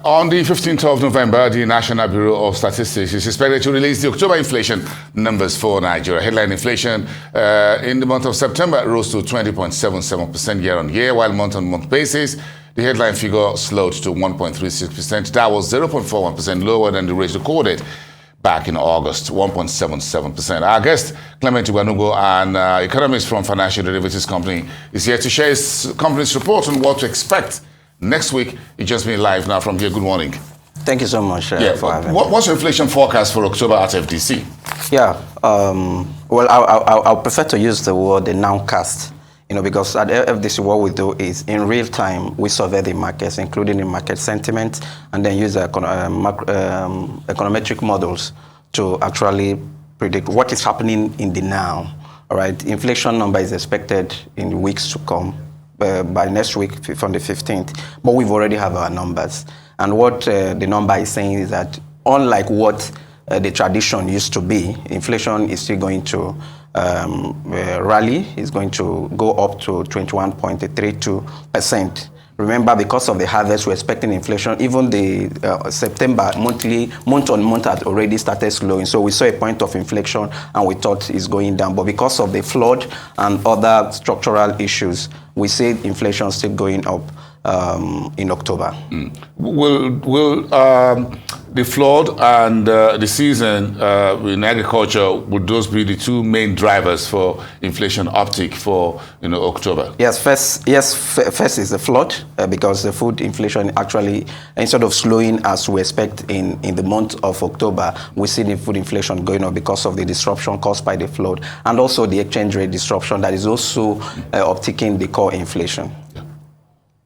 On the 15th of November, the National Bureau of Statistics is expected to release the October inflation numbers for Nigeria. Headline inflation in the month of September rose to 20.77% year-on-year, while month-on-month basis, the headline figure slowed to 1.36%. That was 0.41% lower than the rate recorded back in August, 1.77%. Our guest, Clement, Igbanugo, an economist from Financial Derivatives Company, is here to share his company's report on what to expect next week. It's just been live now from here. Good morning. Thank you so much for having me. What's your inflation forecast for October at FDC? Yeah, well, I'll prefer to use the word the nowcast, because at FDC what we do is in real time we survey the markets, including the market sentiment, and then use econometric models to actually predict what is happening in the now. All right, inflation number is expected in weeks to come. By next week, on the 15th, but we've already have our numbers. And what the number is saying is that unlike what the tradition used to be, inflation is still going to rally. It's going to go up to 21.32%. Remember, because of the harvest, we're expecting inflation. Even the September month-on-month had already started slowing. So we saw a point of inflation and we thought it's going down. But because of the flood and other structural issues, we see inflation still going up in October. Will the flood and the season in agriculture, would those be the two main drivers for inflation uptick for October? Yes, first is the flood, because the food inflation actually, instead of slowing as we expect in the month of October, we see the food inflation going up because of the disruption caused by the flood, and also the exchange rate disruption that is also upticking the core inflation.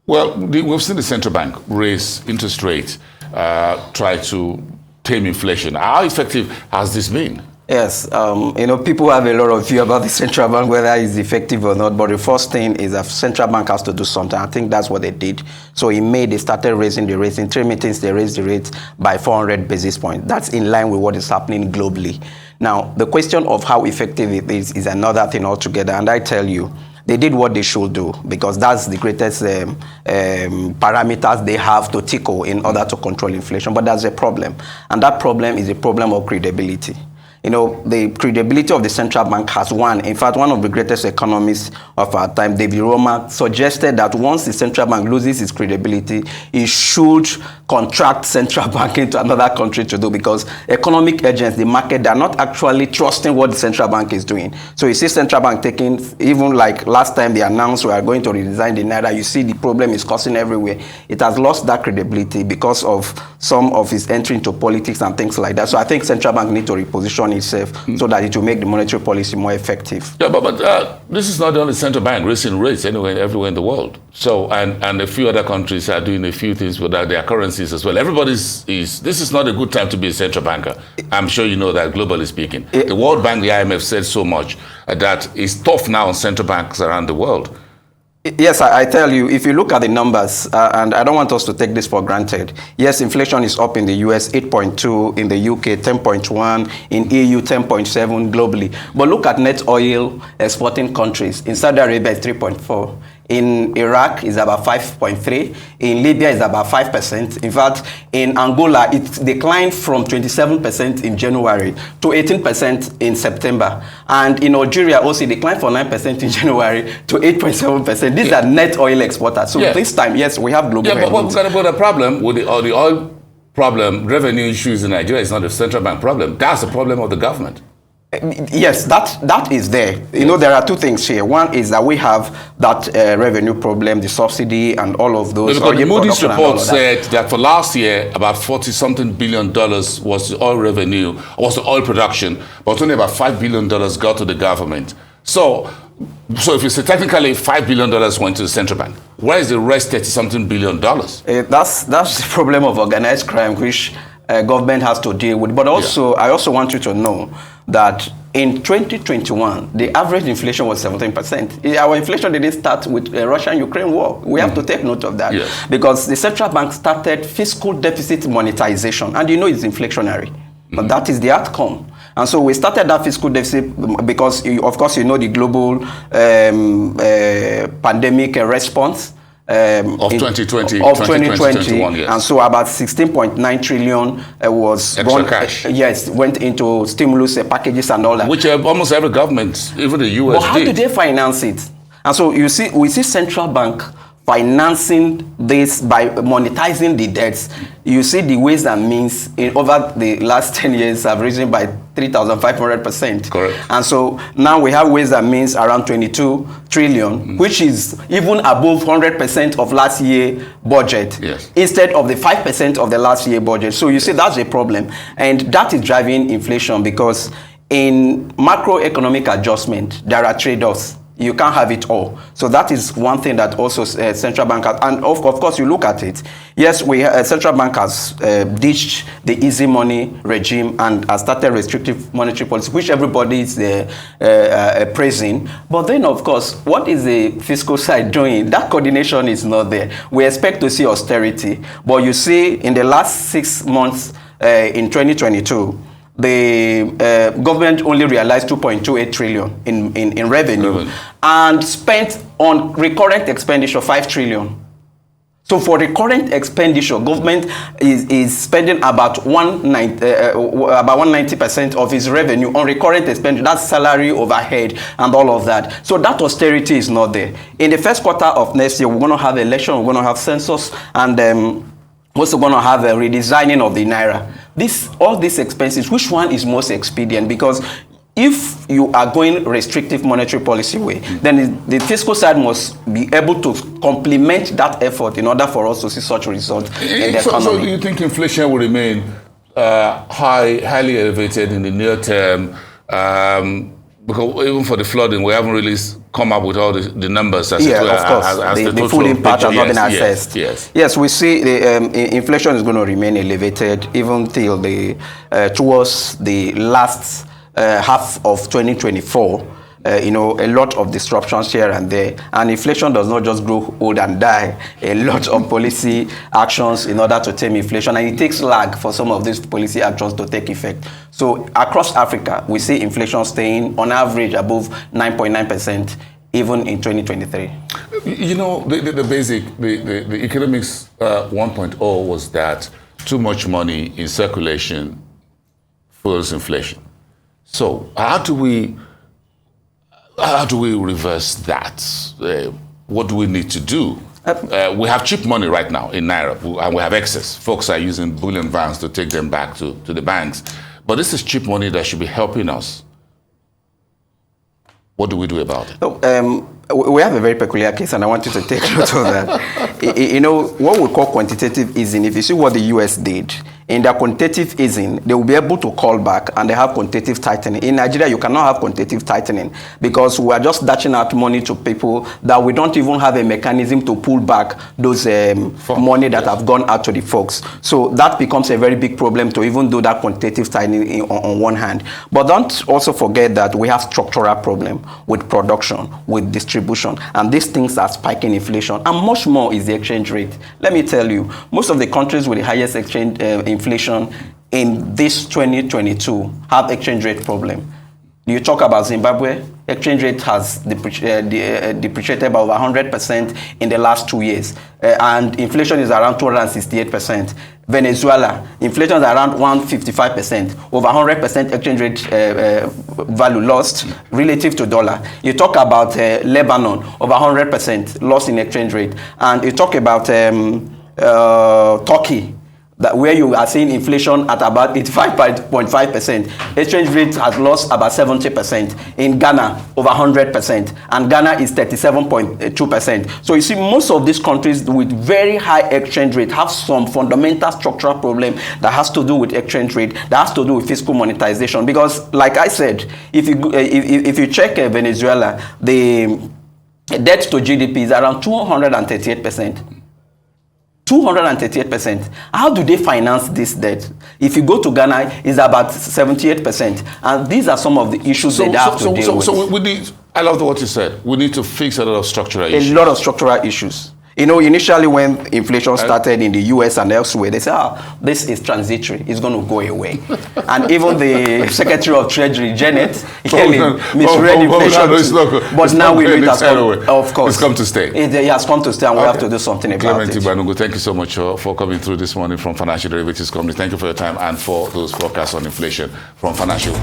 Well, we've seen the central bank raise interest rates, try to tame inflation. How effective has this been? Yes, people have a lot of view about the central bank, whether it's effective or not. But the first thing is that central bank has to do something. I think that's what they did. So in May, they started raising the rates. In 3 meetings, they raised the rates by 400 basis points. That's in line with what is happening globally. Now, the question of how effective it is another thing altogether. And I tell you, they did what they should do, because that's the greatest parameters they have to tickle in order to control inflation. But there's a problem, and that problem is a problem of credibility. The credibility of the central bank has won. In fact, one of the greatest economists of our time, David Roma, suggested that once the central bank loses its credibility, it should contract central bank into another country to do, because economic agents, the market, they're not actually trusting what the central bank is doing. So you see central bank taking, even like last time they announced we are going to redesign the Naira, you see the problem is causing everywhere. It has lost that credibility because of some of its entry into politics and things like that. So I think central bank need to reposition itself so that it will make the monetary policy more effective. Yeah, but this is not the only central bank raising rates everywhere in the world. So and a few other countries are doing a few things with their currencies as well. This is not a good time to be a central banker. I'm sure you know that, globally speaking. The World Bank, the IMF said so much that it's tough now on central banks around the world. Yes, I tell you, if you look at the numbers, and I don't want us to take this for granted. Yes, inflation is up in the US, 8.2, in the UK, 10.1, in EU, 10.7 globally. But look at net oil exporting countries. In Saudi Arabia, it's 3.4. In Iraq, it's about 5.3. In Libya, it's about 5%. In fact, in Angola, it declined from 27% in January to 18% in September. And in Algeria, also it declined from 9% in January to 8.7%. These are net oil exporters. So this time, yes, we have global headwinds. But the problem with the oil problem, revenue issues in Nigeria is not a central bank problem. That's the problem of the government. Yes, that is there. There are two things here. One is that we have that revenue problem, the subsidy and all of those. Because the Moody's report said that for last year, about $40-something billion was the oil revenue, was the oil production, but only about $5 billion got to the government. So if you say technically $5 billion went to the central bank, where is the rest $30-something billion? That's the problem of organized crime, which government has to deal with. But also, I also want you to know that in 2021, the average inflation was 17%. Our inflation didn't start with the Russia-Ukraine war. We have to take note of that, because the central bank started fiscal deficit monetization, and it's inflationary. But that is the outcome. And so we started that fiscal deficit because, of course, the global pandemic response. of 2020, of 2020, yes. and so about 16.9 trillion was extra cash. Yes, went into stimulus packages and all that. Which almost every government, even the US, but how do they finance it? And so we see central bank financing this by monetizing the debts. You see the ways and means over the last 10 years have risen by 3,500%. Correct. And so now we have ways and means around 22 trillion, which is even above 100% of last year budget, yes, instead of the 5% of the last year budget. So you see that's a problem. And that is driving inflation, because in macroeconomic adjustment, there are trade-offs. You can't have it all. So that is one thing that also central bank has, and of course you look at it. Yes, central bank has ditched the easy money regime and has started restrictive monetary policy, which everybody is praising. But then, of course, what is the fiscal side doing? That coordination is not there. We expect to see austerity, but you see in the last 6 months in 2022, the government only realized 2.28 trillion in revenue and spent on recurrent expenditure 5 trillion. So for recurrent expenditure, government is spending about 190% of its revenue on recurrent expenditure. That's salary, overhead, and all of that. So that austerity is not there. In the first quarter of next year, we're going to have election, we're going to have census, and also going to have a redesigning of the Naira. All these expenses, which one is most expedient? Because if you are going restrictive monetary policy way, then the fiscal side must be able to complement that effort in order for us to see such results in the economy. So you think inflation will remain highly elevated in the near term? Because even for the flooding, we haven't really come up with all the numbers as of course. The full impact has not been assessed. Yes, we see the inflation is going to remain elevated even till towards the last half of 2024. A lot of disruptions here and there, and inflation does not just grow old and die. A lot of policy actions in order to tame inflation, and it takes lag for some of these policy actions to take effect. So across Africa, we see inflation staying on average above 9.9%, even in 2023. The economics 1.0 was that too much money in circulation fuels inflation. So how do we reverse that? What do we need to do? We have cheap money right now in Naira, and we have excess. Folks are using bullion vans to take them back to the banks. But this is cheap money that should be helping us. What do we do about it? We have a very peculiar case, and I want you to take note of that. What we call quantitative easing, if you see what the US did, in their quantitative easing, they will be able to call back, and they have quantitative tightening. In Nigeria, you cannot have quantitative tightening because we are just dashing out money to people that we don't even have a mechanism to pull back those money that have gone out to the folks. So that becomes a very big problem to even do that quantitative tightening on one hand. But don't also forget that we have structural problem with production, with distribution, and these things are spiking inflation, and much more is the exchange rate. Let me tell you, most of the countries with the highest exchange inflation in this 2022 have exchange rate problem. You talk about Zimbabwe, exchange rate has depreciated by over 100% in the last 2 years, and inflation is around 268%. Venezuela, inflation is around 155%, over 100% exchange rate value lost relative to dollar. You talk about Lebanon, over 100% loss in exchange rate, and you talk about Turkey, where you are seeing inflation at about 85.5%. Exchange rate has lost about 70%. In Ghana, over 100%. And Ghana is 37.2%. So you see, most of these countries with very high exchange rate have some fundamental structural problem that has to do with exchange rate, that has to do with fiscal monetization. Because, like I said, if you check Venezuela, the debt to GDP is around 238%. 238%. How do they finance this debt? If you go to Ghana, it's about 78%. And these are some of the issues they have to deal with. So we need, I love what you said. We need to fix a lot of structural issues. A lot of structural issues. You know, initially when inflation started in the US and elsewhere, they said, this is transitory. It's going to go away. And even the Secretary of Treasury, Janet, misread inflation. But now we know it has come, of course. It's come to stay. It has come to stay, and we have to do something about it. Clement Igbanugo, thank you so much for coming through this morning from Financial Derivatives Company. Thank you for your time and for those forecasts on inflation from Financial.